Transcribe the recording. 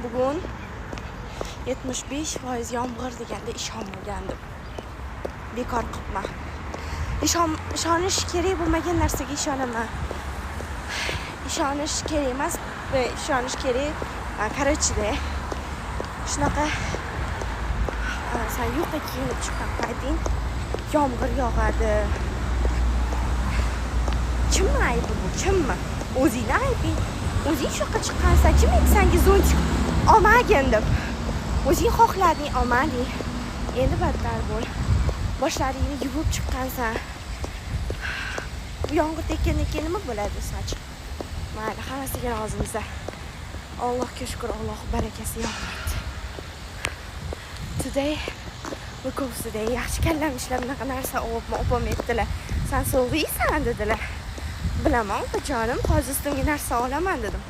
bugun 75% yomg'ir deganda ishonmagandim. Bekor qilibman. Ishonish kerak bo'lmagan narsaga ishonaman. Ishonish kerak emas, ishonish kerak. Qarachida shunaqa sen yurtga kiyinib chiqqan payting yomg'ir yog'adi. Kimni aybi bu? Kimmi? O'zingni aybing. O'zing shu yoqqa chiqqansan, kim edi senga zo'ntik olmagin deb. O'zing xohlading, olmading. Endi battar bo'l. Boshlaringni yuvib chiqqansan. Bu yomg'ir tekkandan keyin nima bo'ladi soch? Mayli, hammasiga rozimiz. Allohga shukr, Alloh barakasi yog'maydi. Today because today yaxshi kallam ishlab bunaqa narsa opam aytdilar. Sen soviysan dedilar. Bilaman, opajonim, hozir ustimga narsa olaman dedim.